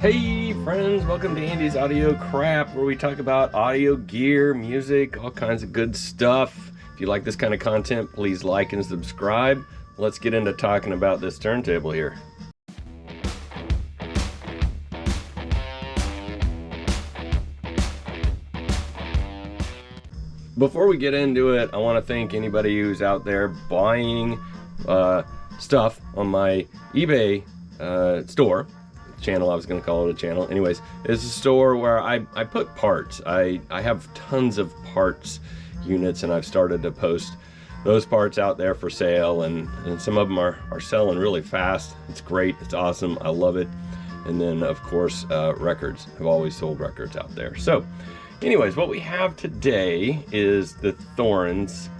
Hey friends, welcome to Andy's Audio Crap, where we talk about audio gear, music, all kinds of good stuff. If you like this kind of content, please like and subscribe. Let's get into talking about this turntable here. Before we get into it, I want to thank anybody who's out there buying stuff on my eBay store. Channel, I was going to call it a channel. Anyways, it's a store where I put parts. I have tons of parts units, and I've started to post those parts out there for sale, and some of them are selling really fast. It's great. It's awesome. I love it. And then, of course, records. I've always sold records out there. So, anyways, what we have today is the Thorens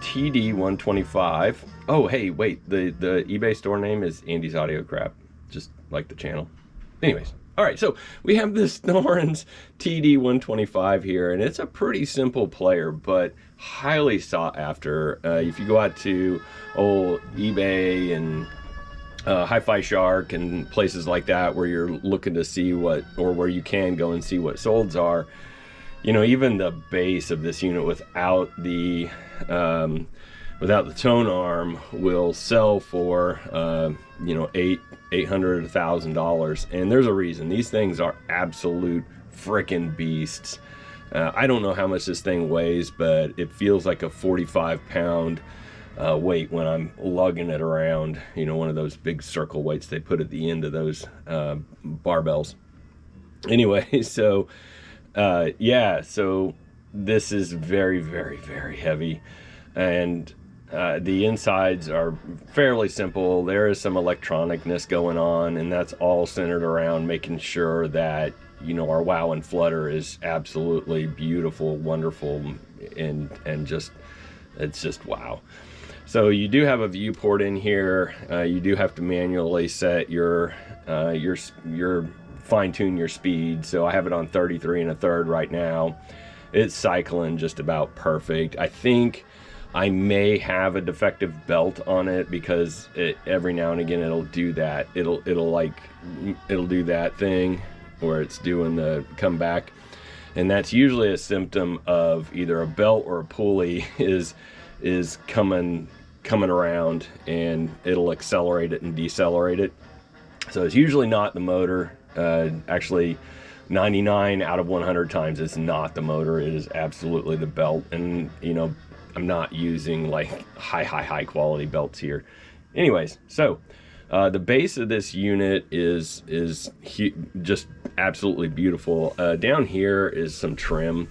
TD 125. Oh, hey, wait. The eBay store name is Andy's Audio Crap, just like the channel. Anyways, all right, so we have this Thorens TD 125 here, and it's a pretty simple player, but highly sought after. If you go out to old eBay and Hi-Fi Shark and places like that where you're looking to see what, or where you can go and see what solds are, you know, even the base of this unit without the tone arm will sell for you know, $800, $1,000, and there's a reason. These things are absolute frickin' beasts. I don't know how much this thing weighs, but it feels like a 45-pound weight when I'm lugging it around. You know, one of those big circle weights they put at the end of those barbells. Anyway, so yeah, so this is very, very, very heavy, and the insides are fairly simple. There is some electronicness going on, and that's all centered around making sure that, you know, our wow and flutter is absolutely beautiful, wonderful, and just, it's just wow. So you do have a viewport in here. You do have to manually set your fine-tune your speed. So I have it on 33 1/3 right now. It's cycling just about perfect. I think I may have a defective belt on it, because every now and again it'll do that. It'll do that thing where it's doing the comeback, and that's usually a symptom of either a belt or a pulley is coming around, and it'll accelerate it and decelerate it. So it's usually not the motor. Actually, 99 out of 100 times it's not the motor. It is absolutely the belt, and you know, I'm not using like high quality belts here. Anyways, so the base of this unit is just absolutely beautiful. Down here is some trim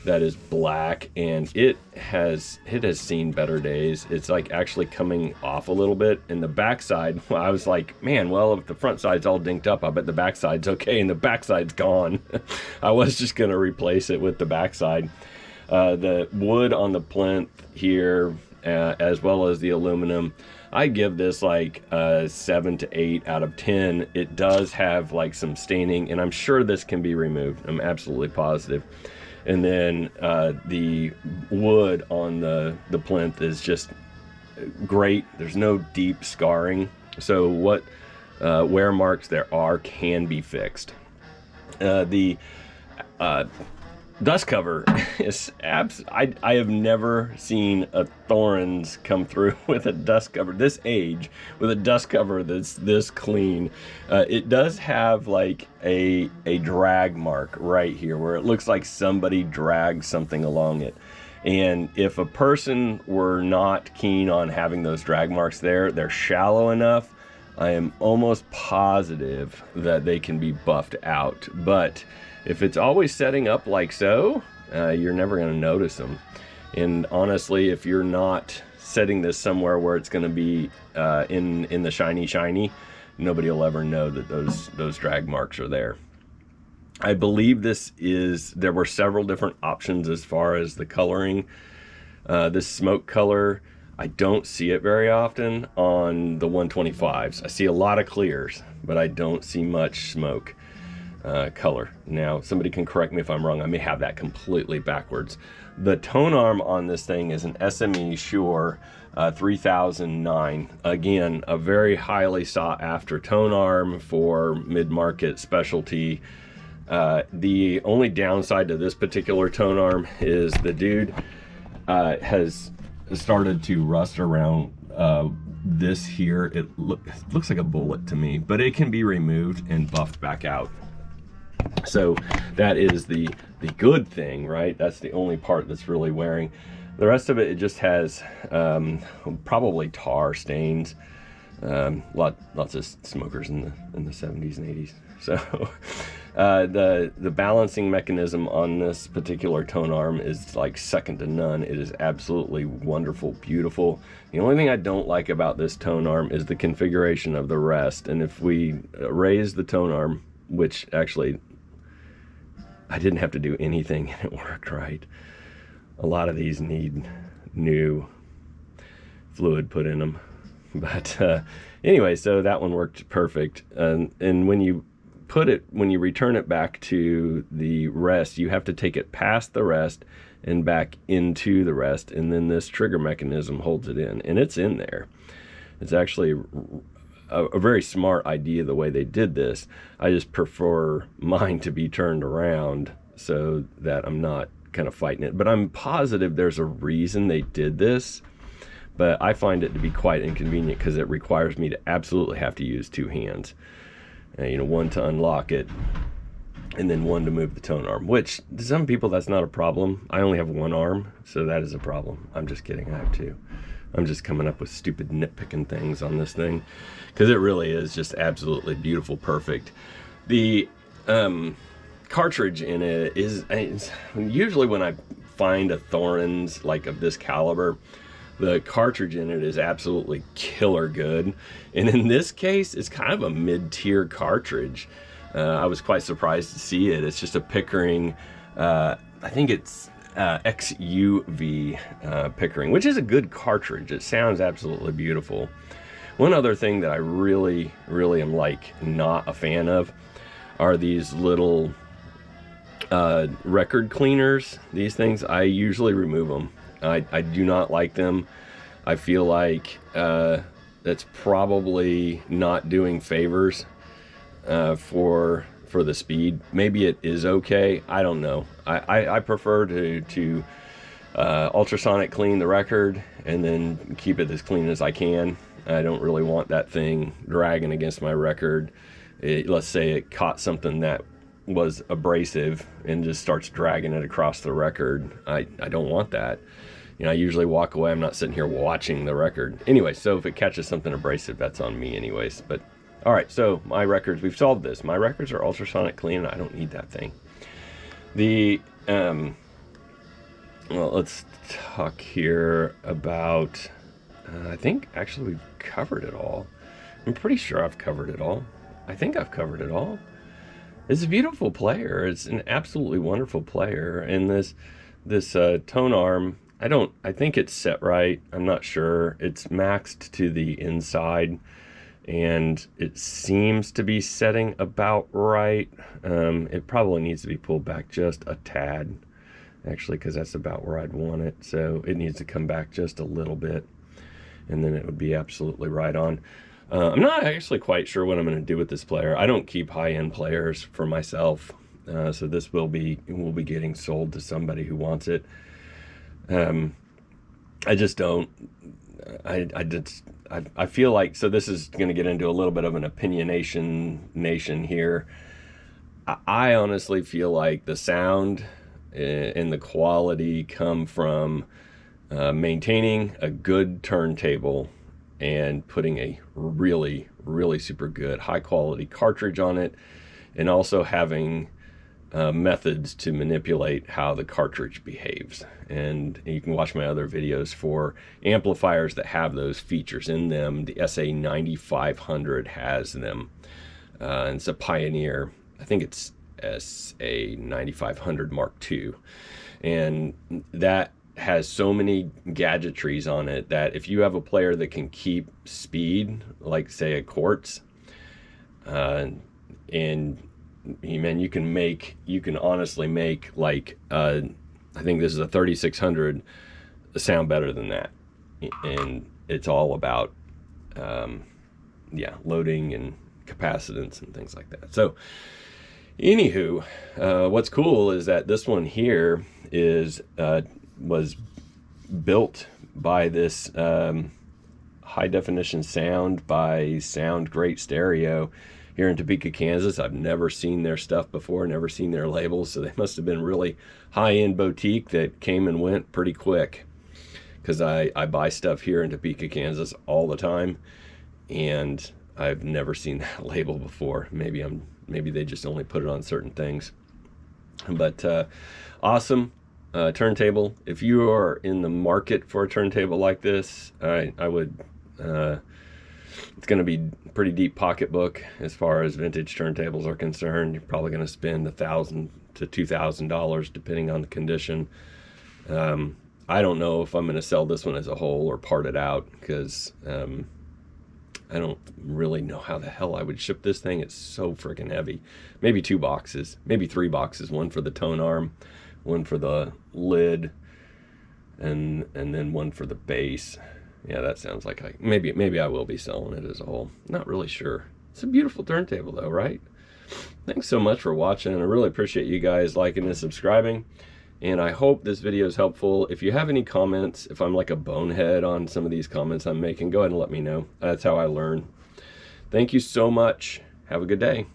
that is black, and it has seen better days. It's like actually coming off a little bit. And the backside, I was like, man, well, if the front side's all dinked up, I bet the backside's okay, and the backside's gone. I was just gonna replace it with the backside. The wood on the plinth here, as well as the aluminum, I give this like 7 to 8 out of 10. It does have like some staining, and I'm sure this can be removed. I'm absolutely positive. And then the wood on the plinth is just great. There's no deep scarring, so what wear marks there are can be fixed. The dust cover is I have never seen a Thorens come through with a dust cover this age with a dust cover that's this clean. It does have like a drag mark right here where it looks like somebody dragged something along it, and if a person were not keen on having those drag marks there, they're shallow enough, I am almost positive that they can be buffed out. But if it's always setting up like so, you're never going to notice them. And honestly, if you're not setting this somewhere where it's going to be in the shiny, nobody will ever know that those drag marks are there. I believe there were several different options as far as the coloring. This smoke color, I don't see it very often on the 125s. I see a lot of clears, but I don't see much smoke. color. Now, somebody can correct me if I'm wrong. I may have that completely backwards. The tone arm on this thing is an SME Shure 3009. Again, a very highly sought after tone arm for mid-market specialty. The only downside to this particular tone arm is the dude has started to rust around this here. It looks like a bullet to me, but it can be removed and buffed back out. So that is the good thing, right? That's the only part that's really wearing. The rest of it just has probably tar stains. Lots of smokers in the 70s and 80s. So the balancing mechanism on this particular tone arm is like second to none. It is absolutely wonderful, beautiful. The only thing I don't like about this tone arm is the configuration of the rest. And if we raise the tone arm, which actually I didn't have to do anything and it worked right. A lot of these need new fluid put in them. But anyway, so that one worked perfect. And when you return it back to the rest, you have to take it past the rest and back into the rest. And then this trigger mechanism holds it in, and it's in there. It's actually a very smart idea the way they did this. I just prefer mine to be turned around so that I'm not kind of fighting it. But I'm positive there's a reason they did this. But I find it to be quite inconvenient because it requires me to absolutely have to use two hands. One to unlock it, and then one to move the tone arm, which to some people that's not a problem. I only have one arm, so that is a problem. I'm just kidding, I have two. I'm just coming up with stupid nitpicking things on this thing because it really is just absolutely beautiful, perfect. The cartridge in it is usually when I find a Thorens like of this caliber, the cartridge in it is absolutely killer good. And in this case, it's kind of a mid-tier cartridge. I was quite surprised to see it. It's just a Pickering, I think it's XUV Pickering, which is a good cartridge. It sounds absolutely beautiful. One other thing that I really, really am not a fan of are these little record cleaners. These things, I usually remove them. I do not like them. I feel like that's probably not doing favors for the speed. Maybe it is okay. I don't know. I prefer to ultrasonic clean the record and then keep it as clean as I can. I don't really want that thing dragging against my record. Let's say it caught something that was abrasive and just starts dragging it across the record. I don't want that. I usually walk away. I'm not sitting here watching the record. Anyway, so if it catches something abrasive, that's on me anyways. But all right, so my records, we've solved this. My records are ultrasonic clean. I don't need that thing. Well, let's talk here about, I think actually we've covered it all. I'm pretty sure I've covered it all. I think I've covered it all. It's a beautiful player. It's an absolutely wonderful player. And this tone arm, I think it's set right. I'm not sure. It's maxed to the inside and it seems to be setting about right. It probably needs to be pulled back just a tad, actually, because that's about where I'd want it. So it needs to come back just a little bit and then it would be absolutely right on. I'm not actually quite sure what I'm going to do with this player. I don't keep high-end players for myself. So this will be getting sold to somebody who wants it. I just don't. I feel like, so this is going to get into a little bit of an opinionation here. I honestly feel like the sound and the quality come from maintaining a good turntable and putting a really, really super good high quality cartridge on it, and also having methods to manipulate how the cartridge behaves. And you can watch my other videos for amplifiers that have those features in them. The SA9500 has them. And it's a Pioneer. I think it's SA9500 Mark II. And that has so many gadgetries on it that if you have a player that can keep speed, like say a Quartz, and man, you can honestly make like I think this is a 3600 sound better than that, and it's all about yeah, loading and capacitance and things like that. So anywho, what's cool is that this one here is was built by this high definition sound by Sound Great Stereo here in Topeka, Kansas. I've never seen their stuff before, never seen their labels, so they must have been really high-end boutique that came and went pretty quick, because I buy stuff here in Topeka, Kansas all the time, and I've never seen that label before. Maybe they just only put it on certain things. But awesome turntable. If you are in the market for a turntable like this, I would it's going to be pretty deep pocketbook as far as vintage turntables are concerned. You're probably going to spend $1,000 to $2,000 depending on the condition. I don't know if I'm going to sell this one as a whole or part it out, because I don't really know how the hell I would ship this thing. It's so freaking heavy. Maybe 2 boxes, maybe 3 boxes, one for the tone arm, one for the lid, and then one for the base. Yeah, that sounds like maybe I will be selling it as a whole. Not really sure. It's a beautiful turntable though, right? Thanks so much for watching. I really appreciate you guys liking and subscribing, and I hope this video is helpful. If you have any comments, if I'm like a bonehead on some of these comments I'm making, go ahead and let me know. That's how I learn. Thank you so much. Have a good day.